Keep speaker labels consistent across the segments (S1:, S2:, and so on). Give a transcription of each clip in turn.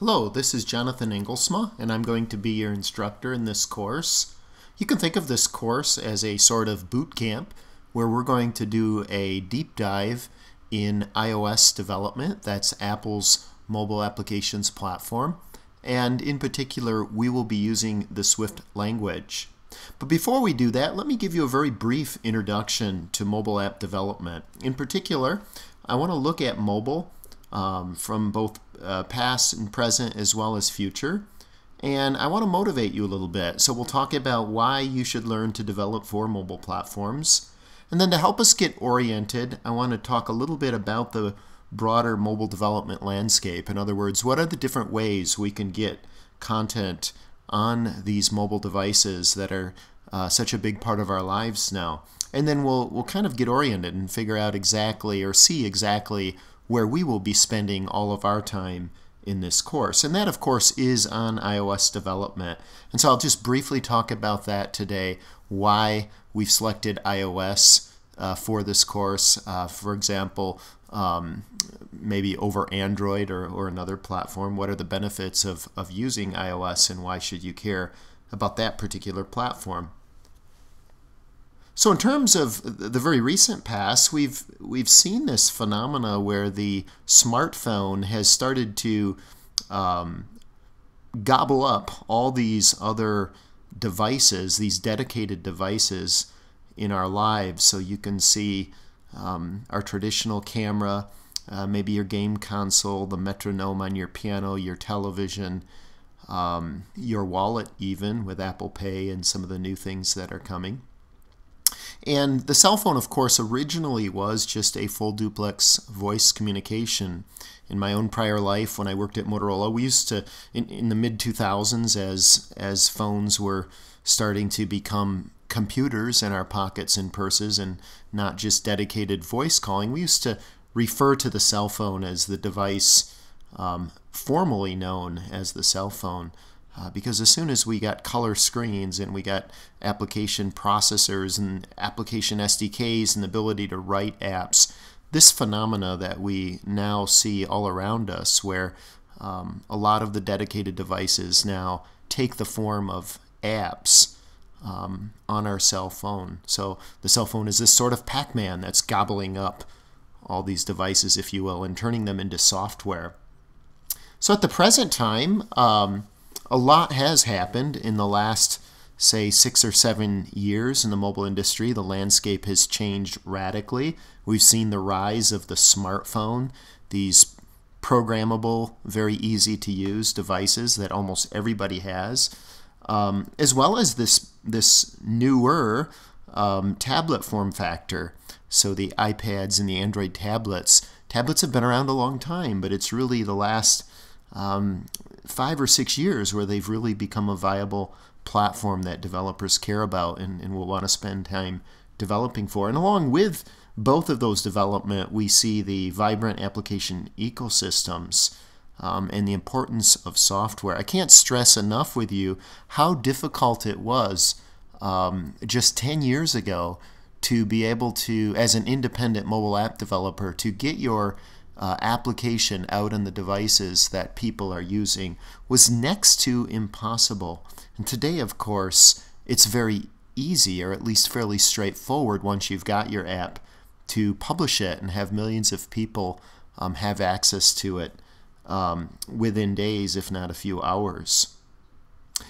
S1: Hello, this is Jonathan Engelsma, and I'm going to be your instructor in this course. You can think of this course as a sort of boot camp where we're going to do a deep dive in iOS development. That's Apple's mobile applications platform. And in particular, we will be using the Swift language. But before we do that, let me give you a very brief introduction to mobile app development. In particular, I want to look at mobile from both past and present as well as future. And I want to motivate you a little bit. So we'll talk about why you should learn to develop for mobile platforms. And then to help us get oriented, I want to talk a little bit about the broader mobile development landscape. In other words, what are the different ways we can get content on these mobile devices that are such a big part of our lives now. And then we'll kind of get oriented and figure out exactly or see exactly where we will be spending all of our time in this course. And that, of course, is on iOS development. And so I'll just briefly talk about that today, why we've selected iOS for this course. For example, maybe over Android or another platform. What are the benefits of using iOS, and why should you care about that particular platform? So in terms of the very recent past, we've seen this phenomena where the smartphone has started to gobble up all these other devices, these dedicated devices in our lives. So you can see our traditional camera, maybe your game console, the metronome on your piano, your television, your wallet even with Apple Pay and some of the new things that are coming. And the cell phone, of course, originally was just a full duplex voice communication. In my own prior life, when I worked at Motorola, we used to, in the mid-2000s, as phones were starting to become computers in our pockets and purses and not just dedicated voice calling, we used to refer to the cell phone as the device formally known as the cell phone. Because as soon as we got color screens and we got application processors and application SDKs and the ability to write apps, this phenomena that we now see all around us, where a lot of the dedicated devices now take the form of apps on our cell phone. So the cell phone is this sort of Pac-Man that's gobbling up all these devices, if you will, and turning them into software. So at the present time, a lot has happened in the last, say, 6 or 7 years in the mobile industry. The landscape has changed radically. We've seen the rise of the smartphone, these programmable, very easy to use devices that almost everybody has, as well as this newer tablet form factor. So the iPads and the Android tablets. Tablets have been around a long time, but it's really the last 5 or 6 years where they've really become a viable platform that developers care about and will want to spend time developing for. And along with both of those development, we see the vibrant application ecosystems and the importance of software. I can't stress enough with you how difficult it was just 10 years ago to be able to, as an independent mobile app developer, to get your application out on the devices that people are using was next to impossible. And today, of course, it's very easy, or at least fairly straightforward, once you've got your app, to publish it and have millions of people have access to it within days, if not a few hours.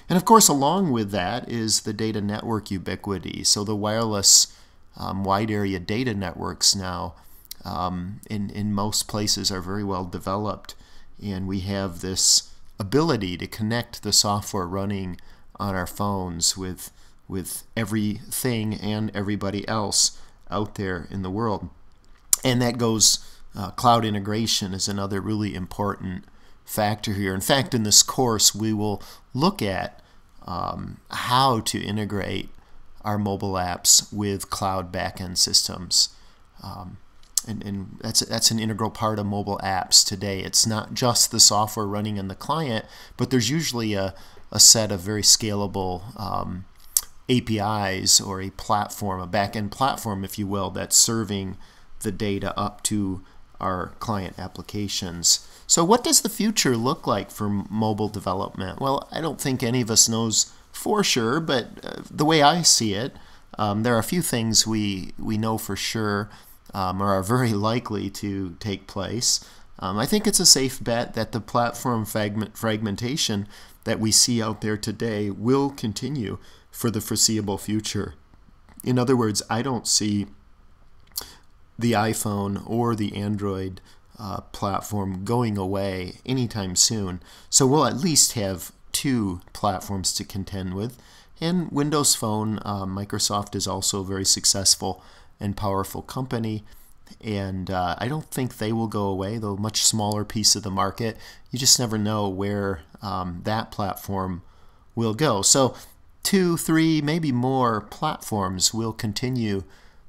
S1: And of course, along with that is the data network ubiquity. So the wireless wide area data networks now in most places are very well developed, and we have this ability to connect the software running on our phones with everything and everybody else out there in the world. And that goes, cloud integration is another really important factor here. In fact, in this course, we will look at how to integrate our mobile apps with cloud backend systems. And that's an integral part of mobile apps today. It's not just the software running in the client, but there's usually a set of very scalable APIs or a platform, a back-end platform, if you will, that's serving the data up to our client applications. So what does the future look like for mobile development? Well, I don't think any of us knows for sure, but the way I see it, there are a few things we know for sure or are very likely to take place. I think it's a safe bet that the platform fragmentation that we see out there today will continue for the foreseeable future. In other words, I don't see the iPhone or the Android platform going away anytime soon. So we'll at least have two platforms to contend with. And Windows Phone, Microsoft is also a very successful and powerful company. And I don't think they will go away, though a much smaller piece of the market. You just never know where that platform will go. So 2, 3, maybe more platforms will continue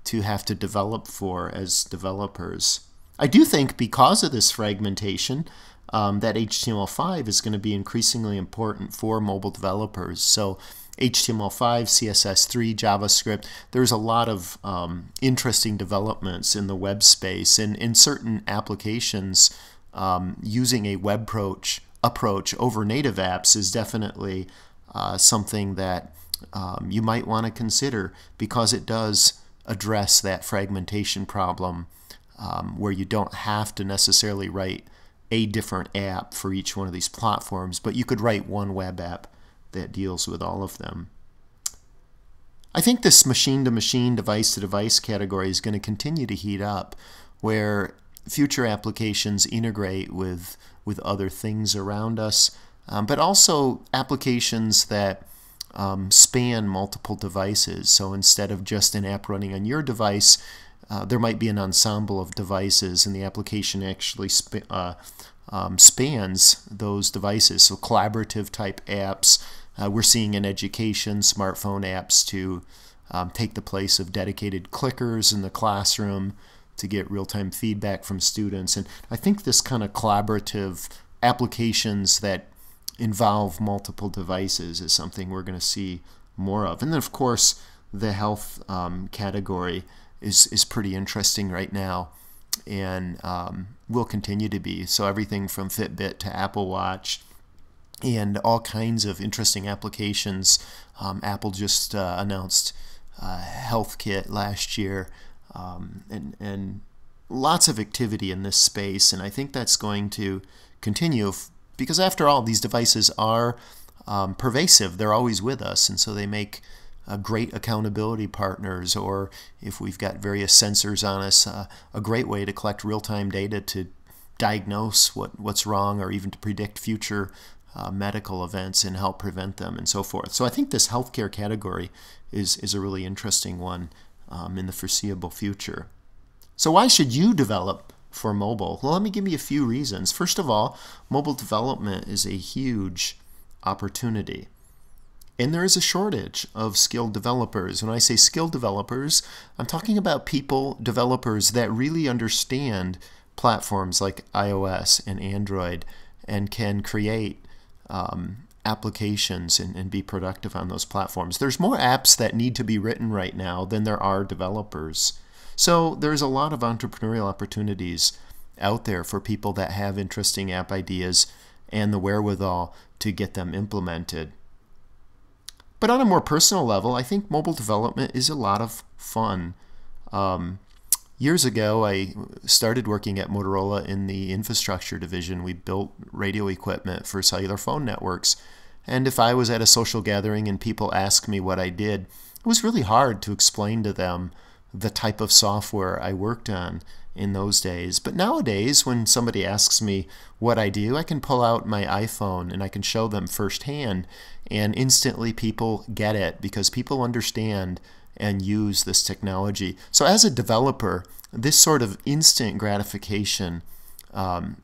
S1: to have to develop for as developers. I do think because of this fragmentation that HTML5 is going to be increasingly important for mobile developers. So HTML5, CSS3, JavaScript, there's a lot of interesting developments in the web space, and in certain applications using a web approach over native apps is definitely something that you might want to consider, because it does address that fragmentation problem where you don't have to necessarily write a different app for each one of these platforms, but you could write one web app that deals with all of them. I think this machine-to-machine, device-to-device category is going to continue to heat up, where future applications integrate with other things around us, but also applications that span multiple devices. So instead of just an app running on your device, there might be an ensemble of devices, and the application actually spans those devices. So collaborative type apps. We're seeing in education smartphone apps to take the place of dedicated clickers in the classroom to get real-time feedback from students. And I think this kind of collaborative applications that involve multiple devices is something we're going to see more of. And then, of course, the health category is pretty interesting right now, and will continue to be. So everything from Fitbit to Apple Watch and all kinds of interesting applications. Apple just announced Health Kit last year, and lots of activity in this space, and I think that's going to continue because, after all, these devices are pervasive. They're always with us, and so they make great accountability partners, or if we've got various sensors on us, a great way to collect real-time data to diagnose what's wrong, or even to predict future medical events and help prevent them, and so forth. So I think this healthcare category is a really interesting one in the foreseeable future. So why should you develop for mobile? Well, let me give you a few reasons. First of all, mobile development is a huge opportunity. And there is a shortage of skilled developers. When I say skilled developers, I'm talking about developers that really understand platforms like iOS and Android and can create applications and be productive on those platforms. There's more apps that need to be written right now than there are developers. So there's a lot of entrepreneurial opportunities out there for people that have interesting app ideas and the wherewithal to get them implemented. But on a more personal level, I think mobile development is a lot of fun. Years ago, I started working at Motorola in the infrastructure division. We built radio equipment for cellular phone networks. And if I was at a social gathering and people asked me what I did, it was really hard to explain to them the type of software I worked on in those days. But nowadays, when somebody asks me what I do, I can pull out my iPhone and I can show them firsthand, and instantly people get it because people understand and use this technology. So as a developer, this sort of instant gratification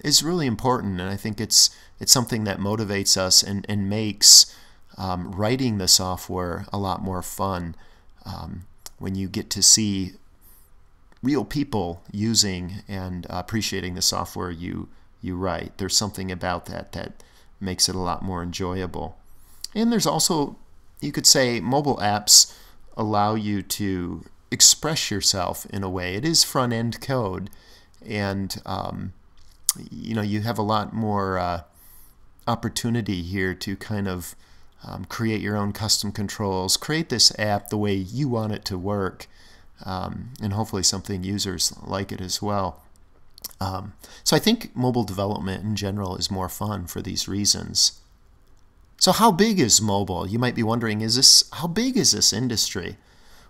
S1: is really important, and I think it's something that motivates us and makes writing the software a lot more fun when you get to see real people using and appreciating the software you write. There's something about that makes it a lot more enjoyable. And there's also, you could say, mobile apps allow you to express yourself in a way. It is front-end code, and you have a lot more opportunity here to kind of create your own custom controls, create this app the way you want it to work, and hopefully something users like it as well. So I think mobile development in general is more fun for these reasons. So how big is mobile? You might be wondering, how big is this industry?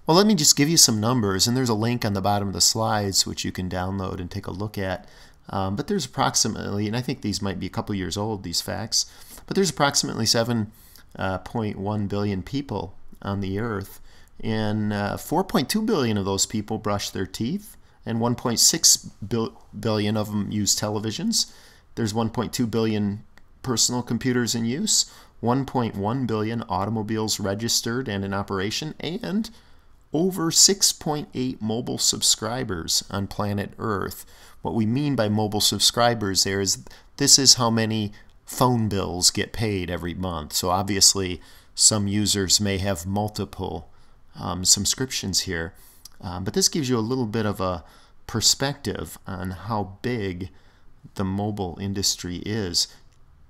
S1: Well, let me just give you some numbers, and there's a link on the bottom of the slides which you can download and take a look at. But there's approximately, and I think these might be a couple years old, these facts, but there's approximately 7.1 billion people on the earth, and 4.2 billion of those people brush their teeth, and 1.6 billion of them use televisions. There's 1.2 billion personal computers in use, 1.1 billion automobiles registered and in operation, and over 6.8 mobile subscribers on planet Earth. What we mean by mobile subscribers there is this is how many phone bills get paid every month. So obviously some users may have multiple subscriptions here, but this gives you a little bit of a perspective on how big the mobile industry is.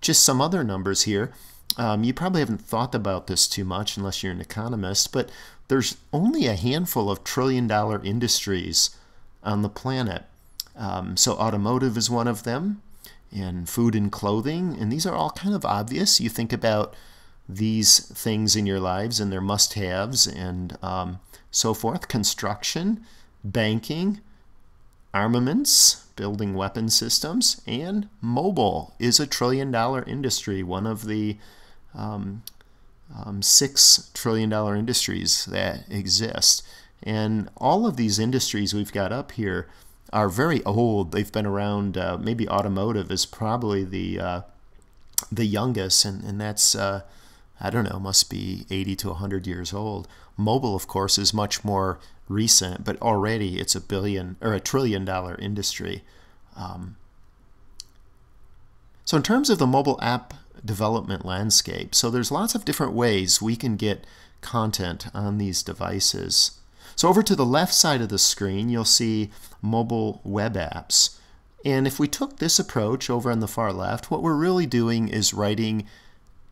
S1: Just some other numbers here. You probably haven't thought about this too much unless you're an economist, but there's only a handful of trillion-dollar industries on the planet. So automotive is one of them, and food and clothing, and these are all kind of obvious. You think about these things in your lives and their must-haves and so forth. Construction, banking, armaments, building weapon systems, and mobile is a trillion-dollar industry, one of the $6 trillion industries that exist. And all of these industries we've got up here are very old. They've been around. Maybe automotive is probably the youngest, and that's I don't know, must be 80 to 100 years old. Mobile, of course, is much more recent, but already it's a $1 trillion industry. So in terms of the mobile app development landscape, so there's lots of different ways we can get content on these devices. So over to the left side of the screen, you'll see mobile web apps. And if we took this approach over on the far left, what we're really doing is writing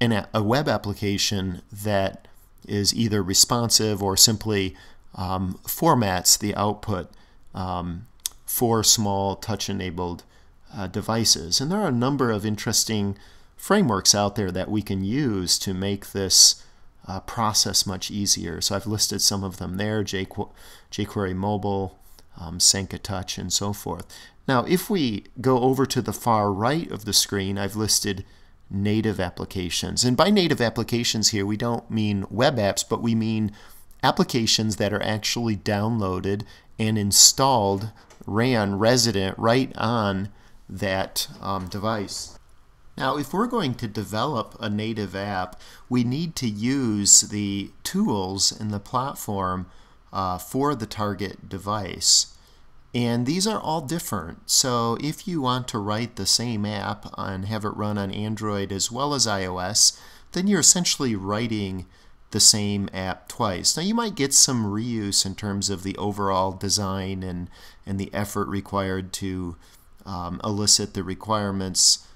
S1: a web application that is either responsive or simply formats the output for small touch-enabled devices. And there are a number of interesting frameworks out there that we can use to make this process much easier. So I've listed some of them there: jQuery Mobile, Senka Touch, and so forth. Now, if we go over to the far right of the screen, I've listed native applications. And by native applications here, we don't mean web apps, but we mean applications that are actually downloaded and installed, resident right on that device. Now, if we're going to develop a native app, we need to use the tools in the platform for the target device. And these are all different. So if you want to write the same app and have it run on Android as well as iOS, then you're essentially writing the same app twice. Now you might get some reuse in terms of the overall design and the effort required to elicit the requirements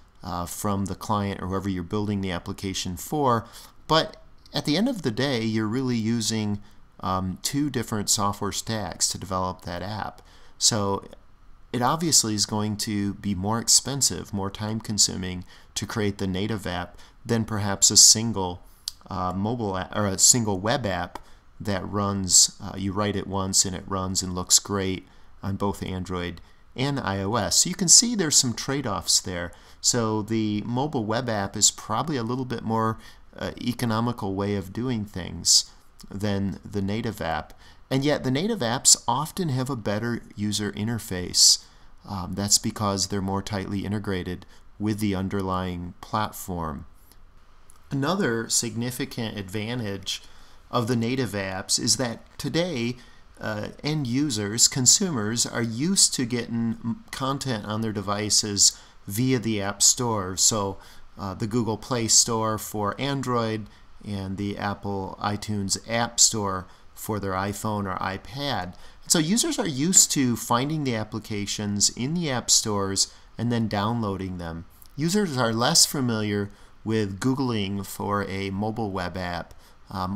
S1: from the client or whoever you're building the application for. But at the end of the day, you're really using two different software stacks to develop that app. So it obviously is going to be more expensive, more time-consuming to create the native app than perhaps a single mobile app or a single web app that runs. You write it once and it runs and looks great on both Android and iOS. So you can see there's some trade-offs there. So the mobile web app is probably a little bit more economical way of doing things than the native app. And yet the native apps often have a better user interface. That's because they're more tightly integrated with the underlying platform. Another significant advantage of the native apps is that today end users, consumers, are used to getting content on their devices via the App Store. So the Google Play Store for Android and the Apple iTunes App Store for their iPhone or iPad. So users are used to finding the applications in the app stores and then downloading them. Users are less familiar with Googling for a mobile web app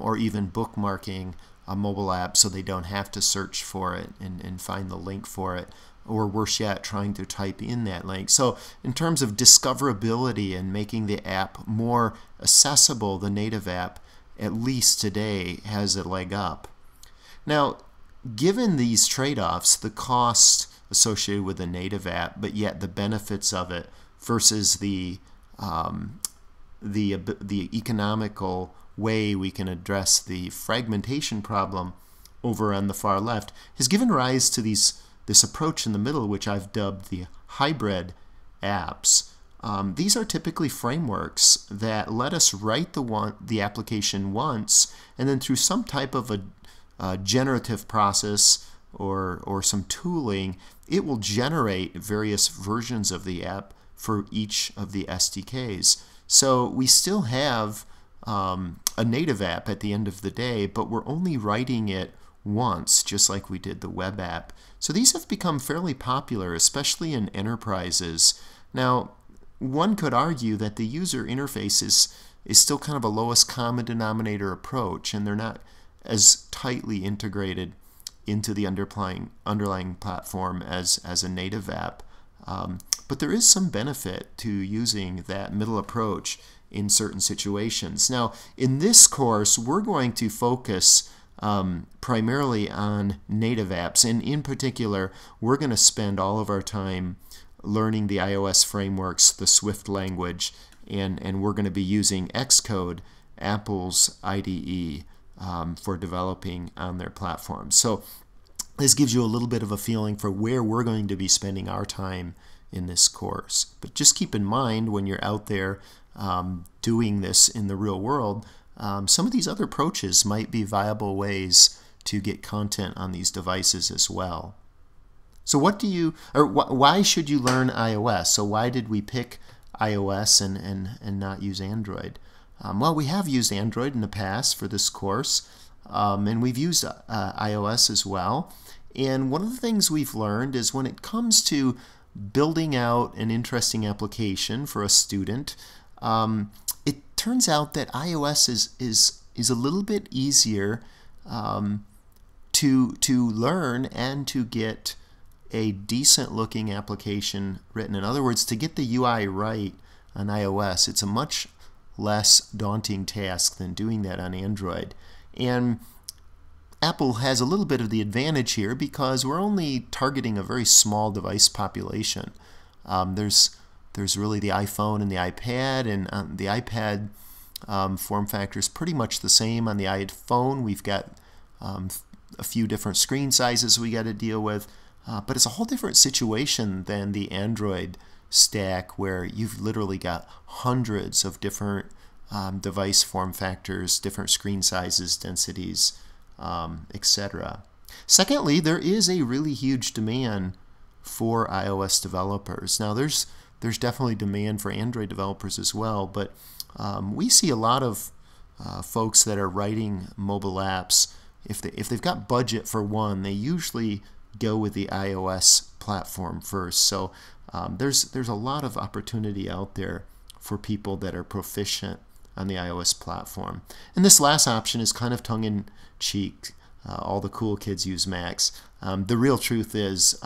S1: or even bookmarking a mobile app so they don't have to search for it and find the link for it, or worse yet, trying to type in that link. So in terms of discoverability and making the app more accessible, the native app, at least today, has a leg up. Now, given these trade-offs, the cost associated with a native app, but yet the benefits of it versus the economical way we can address the fragmentation problem over on the far left, has given rise to this approach in the middle, which I've dubbed the hybrid apps. These are typically frameworks that let us write the application once, and then through some type of a generative process or some tooling, it will generate various versions of the app for each of the SDKs. So we still have a native app at the end of the day, but we're only writing it once, just like we did the web app. So these have become fairly popular, especially in enterprises. Now, one could argue that the user interface is still kind of a lowest common denominator approach, and they're not as tightly integrated into the underlying platform as a native app. But there is some benefit to using that middle approach in certain situations. Now, in this course, we're going to focus primarily on native apps, and in particular, we're going to spend all of our time learning the iOS frameworks, the Swift language, and we're going to be using Xcode, Apple's IDE, for developing on their platform. So this gives you a little bit of a feeling for where we're going to be spending our time in this course. But just keep in mind when you're out there doing this in the real world, some of these other approaches might be viable ways to get content on these devices as well. So why should you learn iOS? So why did we pick iOS and not use Android? Well, we have used Android in the past for this course, and we've used iOS as well. And one of the things we've learned is when it comes to building out an interesting application for a student, it turns out that iOS is a little bit easier to learn and to get a decent looking application written. In other words, to get the UI right on iOS, it's a much less daunting task than doing that on Android. And Apple has a little bit of the advantage here because we're only targeting a very small device population. There's really the iPhone and the iPad, and the iPad form factor is pretty much the same. On the iPhone, we've got a few different screen sizes we got to deal with, but it's a whole different situation than the Android stack, where you've literally got hundreds of different device form factors, different screen sizes, densities, etc. Secondly, there is a really huge demand for iOS developers. Now, there's definitely demand for Android developers as well, but we see a lot of folks that are writing mobile apps. If they've got budget for one, they usually go with the iOS platform first. So there's a lot of opportunity out there for people that are proficient on the iOS platform. And this last option is kind of tongue-in-cheek. All the cool kids use Macs. The real truth is,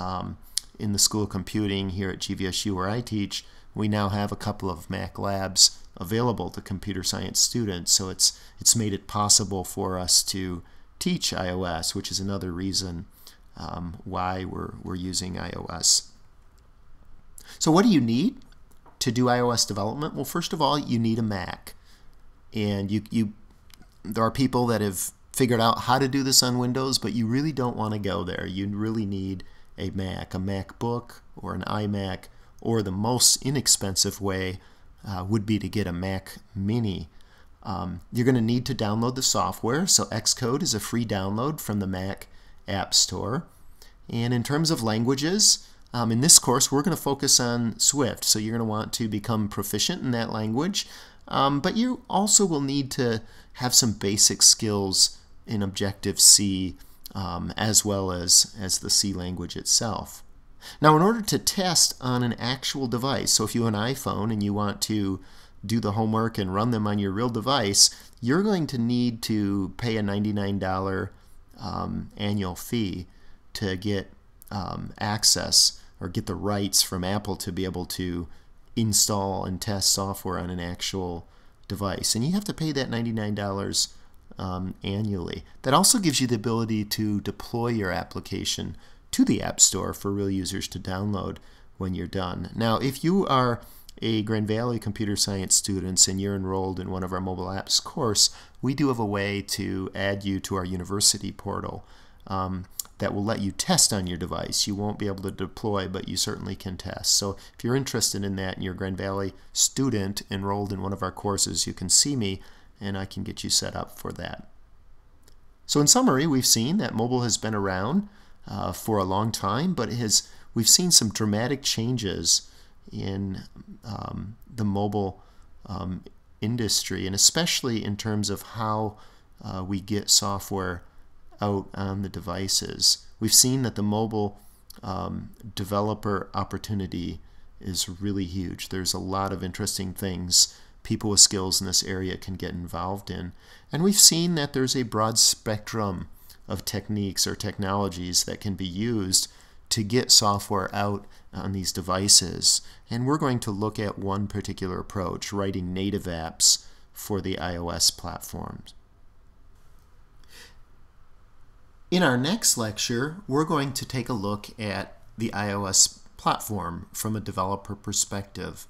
S1: in the School of Computing here at GVSU where I teach, we now have a couple of Mac labs available to computer science students. So it's made it possible for us to teach iOS, which is another reason why we're using iOS. So what do you need to do iOS development? Well, first of all, you need a Mac. And there are people that have figured out how to do this on Windows, but you really don't want to go there. You really need a Mac, a MacBook or an iMac, or the most inexpensive way would be to get a Mac Mini. You're going to need to download the software. So Xcode is a free download from the Mac App Store. And in terms of languages, in this course we're going to focus on Swift. So you're going to want to become proficient in that language. But you also will need to have some basic skills in Objective-C as well as the C language itself. Now, in order to test on an actual device, so if you have an iPhone and you want to do the homework and run them on your real device, you're going to need to pay a $99 annual fee to get access or get the rights from Apple to be able to install and test software on an actual device. And you have to pay that $99 annually. That also gives you the ability to deploy your application to the App Store for real users to download when you're done. Now, if you are a Grand Valley computer science student and you're enrolled in one of our mobile apps course, we do have a way to add you to our university portal that will let you test on your device. You won't be able to deploy, but you certainly can test. So if you're interested in that and you're a Grand Valley student enrolled in one of our courses, you can see me and I can get you set up for that. So in summary, we've seen that mobile has been around for a long time, but we've seen some dramatic changes in the mobile industry, and especially in terms of how we get software out on the devices. We've seen that the mobile developer opportunity is really huge. There's a lot of interesting things people with skills in this area can get involved in. And we've seen that there's a broad spectrum of techniques or technologies that can be used to get software out on these devices. And we're going to look at one particular approach, writing native apps for the iOS platforms. In our next lecture, we're going to take a look at the iOS platform from a developer perspective.